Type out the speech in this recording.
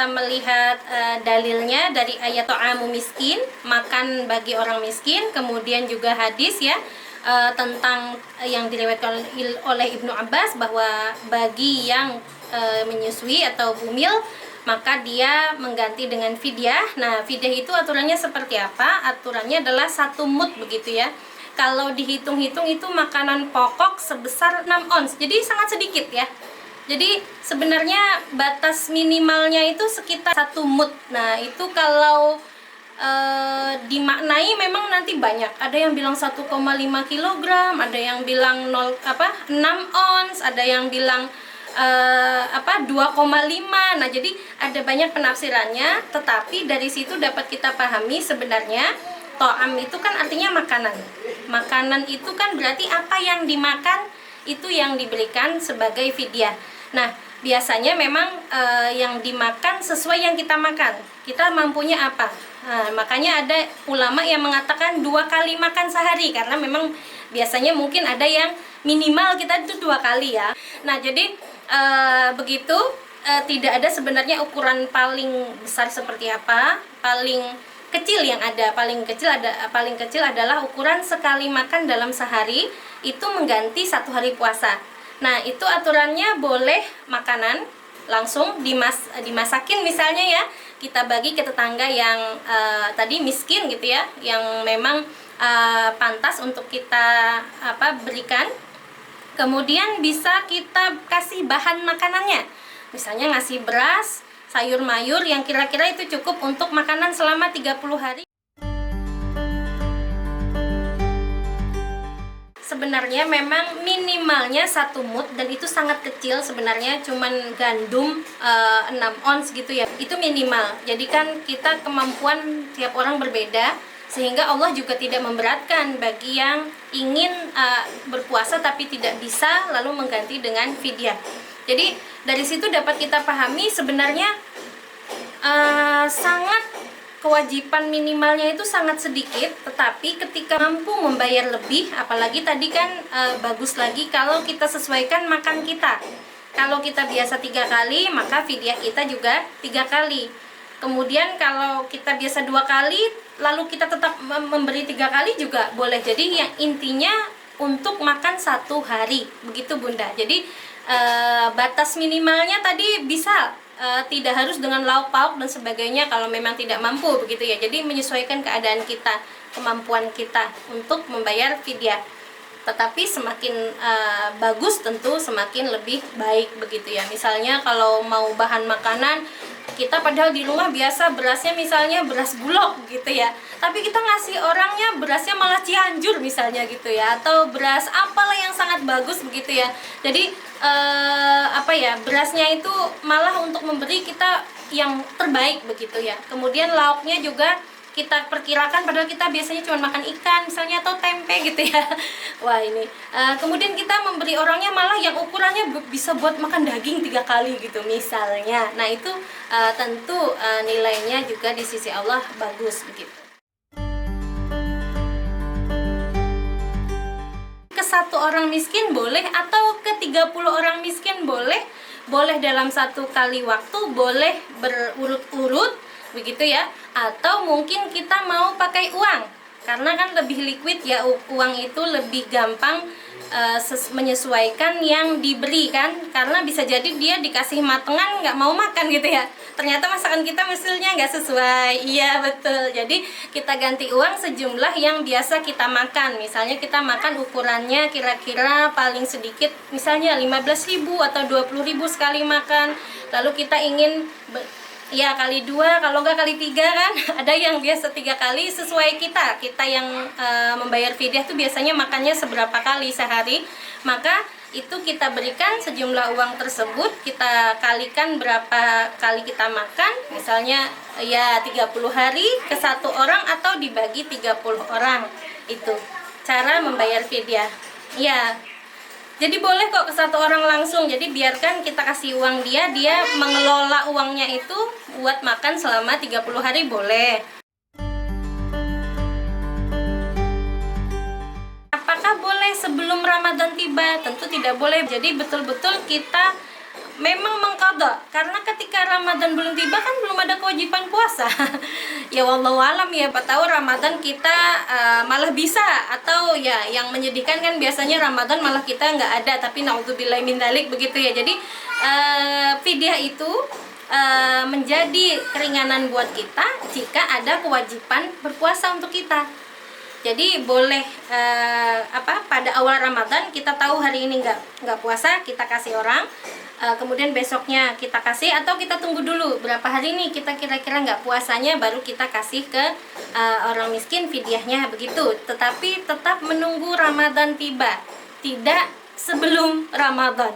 kita melihat dalilnya dari ayat ta'amu miskin, makan bagi orang miskin, kemudian juga hadis ya tentang yang diriwayatkan oleh Ibnu Abbas bahwa bagi yang menyusui atau bumil maka dia mengganti dengan fidyah. Nah, fidyah itu aturannya seperti apa? Aturannya adalah 1 mud begitu ya. Kalau dihitung-hitung itu makanan pokok sebesar 6 ons. Jadi sangat sedikit ya. Jadi sebenarnya batas minimalnya itu sekitar 1 mud. Nah, itu kalau dimaknai memang nanti banyak. Ada yang bilang 1,5 kg, ada yang bilang 6 ons, ada yang bilang 2,5. Nah, jadi ada banyak penafsirannya, tetapi dari situ dapat kita pahami sebenarnya to'am itu kan artinya makanan. Makanan itu kan berarti apa yang dimakan itu yang diberikan sebagai fidyah. Nah, biasanya memang yang dimakan sesuai yang kita makan. Kita mampunya apa? Nah, makanya ada ulama yang mengatakan 2 kali makan sehari, karena memang biasanya mungkin ada yang minimal kita itu 2 kali ya. Nah, jadi begitu, tidak ada sebenarnya ukuran paling besar seperti apa, paling kecil yang ada. Paling kecil adalah ukuran sekali makan dalam sehari itu mengganti 1 hari puasa. Nah, itu aturannya boleh makanan langsung dimasakin misalnya ya, kita bagi ke tetangga yang tadi miskin gitu ya, yang memang pantas untuk kita berikan. Kemudian bisa kita kasih bahan makanannya, misalnya ngasih beras, sayur mayur yang kira-kira itu cukup untuk makanan selama 30 hari. Sebenarnya memang minimalnya 1 mud, dan itu sangat kecil sebenarnya, cuman gandum 6 ons gitu ya, itu minimal. Jadi kan kita kemampuan tiap orang berbeda, sehingga Allah juga tidak memberatkan bagi yang ingin berpuasa tapi tidak bisa lalu mengganti dengan fidyah. Jadi dari situ dapat kita pahami sebenarnya sangat kewajiban minimalnya itu sangat sedikit, tetapi ketika mampu membayar lebih, apalagi tadi kan bagus lagi kalau kita sesuaikan makan kita. Kalau kita biasa 3 kali, maka fidyah kita juga 3 kali. Kemudian kalau kita biasa 2 kali, lalu kita tetap memberi 3 kali juga boleh. Jadi yang intinya untuk makan 1 hari, begitu Bunda. Jadi batas minimalnya tadi bisa tidak harus dengan lauk pauk dan sebagainya kalau memang tidak mampu begitu ya. Jadi menyesuaikan keadaan kita, kemampuan kita untuk membayar fidyah. Tetapi semakin bagus tentu semakin lebih baik begitu ya. Misalnya kalau mau bahan makanan, kita padahal di rumah biasa berasnya misalnya beras bulog gitu ya, tapi kita ngasih orangnya berasnya malah Cianjur misalnya gitu ya, atau beras apalah yang sangat bagus begitu ya. Jadi berasnya itu malah untuk memberi kita yang terbaik begitu ya. Kemudian lauknya juga kita perkirakan, padahal kita biasanya cuma makan ikan misalnya atau tempe gitu ya. Wah ini kemudian kita memberi orangnya malah yang ukurannya bisa buat makan daging 3 kali gitu misalnya. Nah itu tentu nilainya juga di sisi Allah bagus begitu. Ke 1 orang miskin boleh, atau ke 30 orang miskin boleh. Boleh dalam 1 kali waktu, boleh berurut-urut begitu ya, atau mungkin kita mau pakai uang karena kan lebih liquid ya, uang itu lebih gampang menyesuaikan yang diberi kan, karena bisa jadi dia dikasih matengan nggak mau makan gitu ya, ternyata masakan kita hasilnya nggak sesuai. Iya betul, jadi kita ganti uang sejumlah yang biasa kita makan. Misalnya kita makan ukurannya kira-kira paling sedikit misalnya 15.000 atau 20.000 sekali makan, lalu kita ingin ya kali 2, kalau nggak kali 3 kan. Ada yang biasa 3 kali, sesuai kita yang membayar fidyah itu biasanya makannya seberapa kali sehari, maka itu kita berikan sejumlah uang tersebut, kita kalikan berapa kali kita makan, misalnya ya 30 hari ke 1 orang atau dibagi 30 orang. Itu cara membayar fidyah ya. Jadi boleh kok ke 1 orang langsung. Jadi biarkan kita kasih uang dia mengelola uangnya itu buat makan selama 30 hari boleh. Apakah boleh sebelum Ramadan tiba? Tentu tidak boleh. Jadi betul-betul kita memang mengqadha, karena ketika Ramadan belum tiba kan belum ada kewajiban puasa. Ya wallahu alam ya, tahu Ramadan kita malah bisa, atau ya yang menyedihkan kan biasanya Ramadan malah kita nggak ada, tapi naudzubillahi min dzalik begitu ya. Jadi fidyah itu menjadi keringanan buat kita jika ada kewajiban berpuasa untuk kita. Jadi boleh pada awal Ramadan kita tahu hari ini nggak puasa, kita kasih orang, kemudian besoknya kita kasih, atau kita tunggu dulu berapa hari nih kita kira-kira nggak puasanya, baru kita kasih ke orang miskin fidyahnya begitu. Tetapi tetap menunggu Ramadan tiba, tidak sebelum Ramadan.